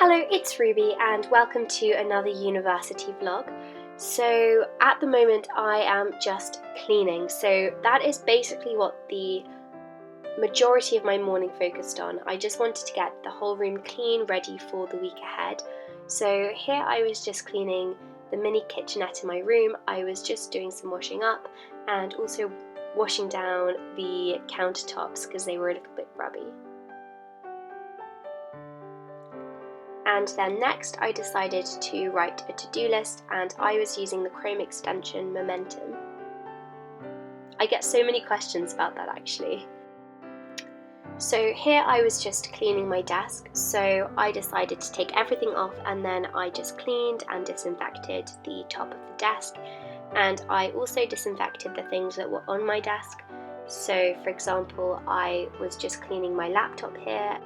Hello, it's Ruby and welcome to another university vlog. So at the moment I am just cleaning, so that is basically what the majority of my morning focused on. I just wanted to get the whole room clean, ready for the week ahead. So here I was just cleaning the mini kitchenette in my room. I was just doing some washing up and also washing down the countertops because they were a little bit grubby. And then next I decided to write a to-do list, and I was using the Chrome extension Momentum. I get so many questions about that actually. So here I was just cleaning my desk, so I decided to take everything off and then I just cleaned and disinfected the top of the desk, and I also disinfected the things that were on my desk. So for example, I was just cleaning my laptop here.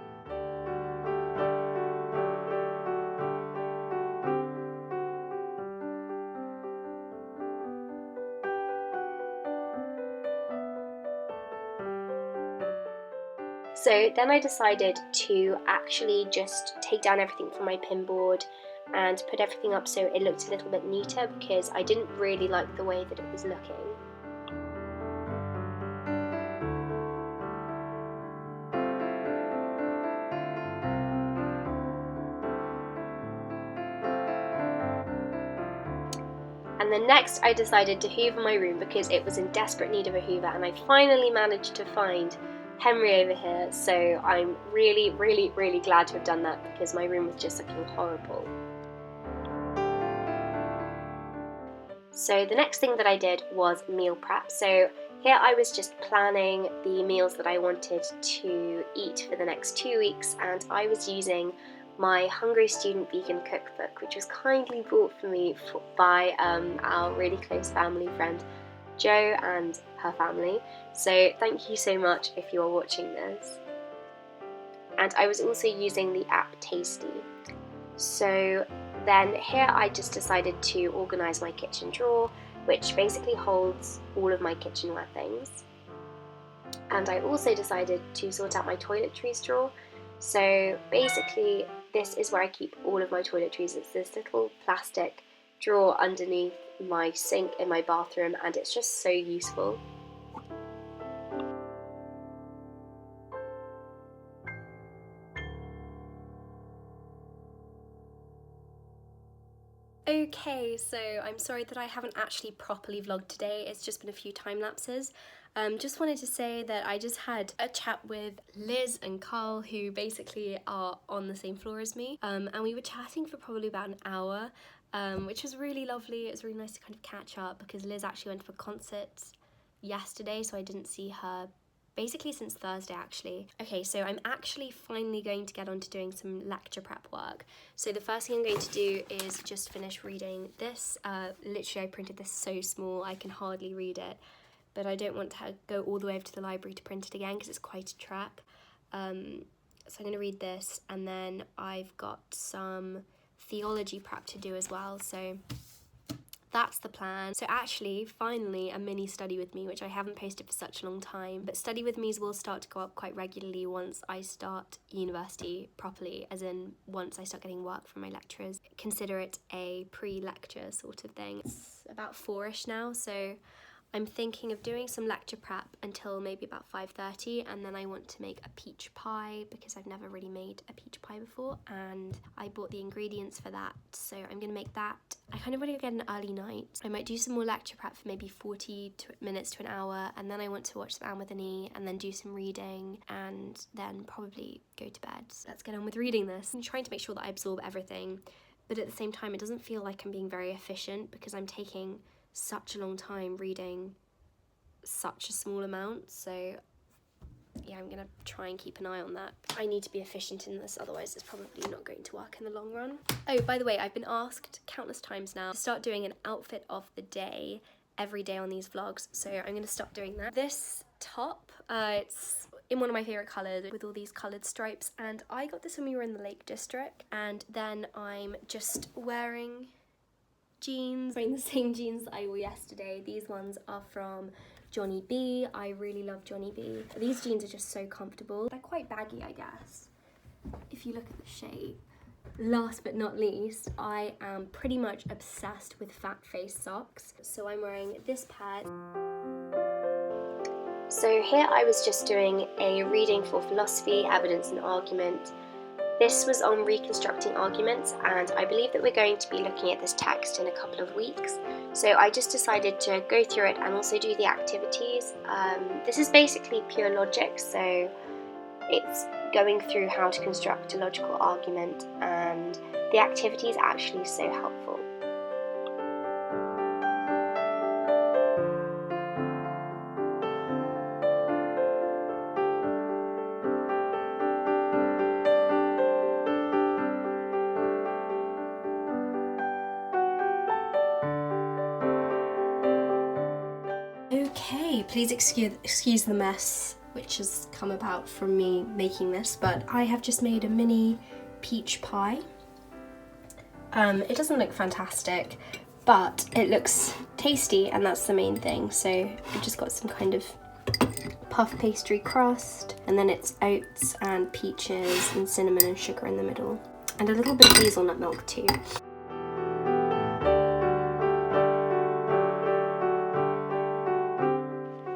So then I decided to actually just take down everything from my pin board and put everything up so it looked a little bit neater, because I didn't really like the way that it was looking. And then next I decided to hoover my room because it was in desperate need of a hoover, and I finally managed to find Henry over here, so I'm really glad to have done that because my room was just looking horrible. So the next thing that I did was meal prep. So here I was just planning the meals that I wanted to eat for the next 2 weeks, and I was using my Hungry Student Vegan Cookbook, which was kindly brought for me by our really close family friend Jo and her family, so thank you so much if you are watching this. And I was also using the app Tasty. So then here I just decided to organise my kitchen drawer, which basically holds all of my kitchenware things. And I also decided to sort out my toiletries drawer. So basically this is where I keep all of my toiletries. It's this little plastic drawer underneath my sink in my bathroom, and it's just so useful. Okay, so I'm sorry that I haven't actually properly vlogged today. It's just been a few time lapses. Just wanted to say that I just had a chat with Liz and Carl, who basically are on the same floor as me, and we were chatting for probably about an hour, which was really lovely. It was really nice to kind of catch up because Liz actually went to a concert yesterday, so I didn't see her basically since Thursday actually. Okay, so I'm actually finally going to get on to doing some lecture prep work. So the first thing I'm going to do is just finish reading this. Literally I printed this so small I can hardly read it, but I don't want to go all the way over to the library to print it again because it's quite a trek. So I'm going to read this, and then I've got some theology prep to do as well, so that's the plan. So actually, finally, a mini study with me, which I haven't posted for such a long time, but study with me's will start to go up quite regularly once I start university properly, as in once I start getting work from my lecturers. Consider it a pre-lecture sort of thing. It's about 4ish now, so I'm thinking of doing some lecture prep until maybe about 5:30, and then I want to make a peach pie because I've never really made a peach pie before, and I bought the ingredients for that, so I'm gonna make that. I kind of want to get an early night. I might do some more lecture prep for maybe 40 minutes to an hour, and then I want to watch some Anne with an E, and then do some reading, and then probably go to bed. So let's get on with reading this. I'm trying to make sure that I absorb everything, but at the same time it doesn't feel like I'm being very efficient because I'm taking such a long time reading such a small amount, so yeah, I'm gonna try and keep an eye on that. I need to be efficient in this, otherwise it's probably not going to work in the long run. Oh, by the way, I've been asked countless times now to start doing an outfit of the day every day on these vlogs, so I'm gonna stop doing that. This top, it's in one of my favourite colours with all these coloured stripes, and I got this when we were in the Lake District, and then I'm just wearing jeans, wearing the same jeans that I wore yesterday. These ones are from Johnnie B. I really love Johnnie B. These jeans are just so comfortable. They're quite baggy, I guess, if you look at the shape. Last but not least, I am pretty much obsessed with FAQS socks. So I'm wearing this pair. So here I was just doing a reading for philosophy, evidence and argument. This was on reconstructing arguments, and I believe that we're going to be looking at this text in a couple of weeks. So I just decided to go through it and also do the activities. This is basically pure logic, so it's going through how to construct a logical argument, and the activity is actually so helpful. Okay, please excuse the mess which has come about from me making this, but I have just made a mini peach pie. It doesn't look fantastic, but it looks tasty, and that's the main thing. So I've just got some kind of puff pastry crust, and then it's oats and peaches and cinnamon and sugar in the middle, and a little bit of hazelnut milk too.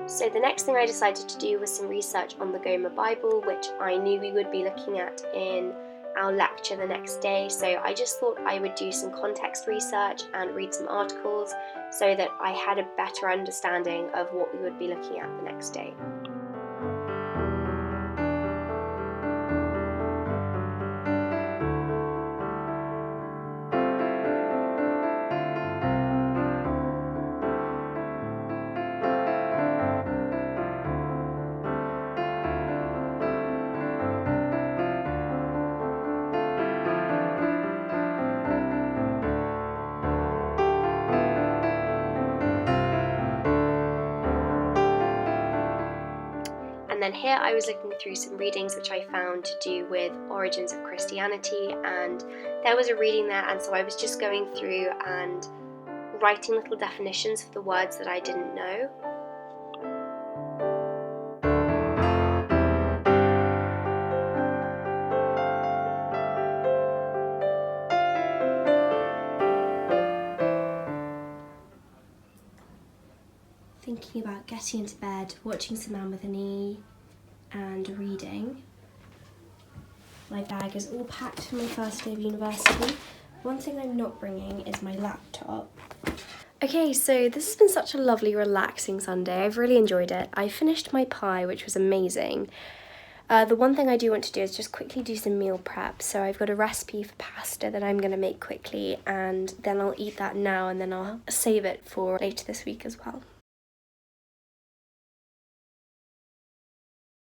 So the next thing I decided to do was some research on the Goma Bible, which I knew we would be looking at in our lecture the next day. So I just thought I would do some context research and read some articles so that I had a better understanding of what we would be looking at the next day. And then here I was looking through some readings which I found to do with origins of Christianity, and there was a reading there, and so I was just going through and writing little definitions of the words that I didn't know. Thinking about getting into bed, watching some Man with an E, and reading. My bag is all packed for my first day of university. One thing I'm not bringing is my laptop. Okay, so this has been such a lovely, relaxing Sunday. I've really enjoyed it. I finished my pie, which was amazing. The one thing I do want to do is just quickly do some meal prep. So I've got a recipe for pasta that I'm going to make quickly, and then I'll eat that now, and then I'll save it for later this week as well.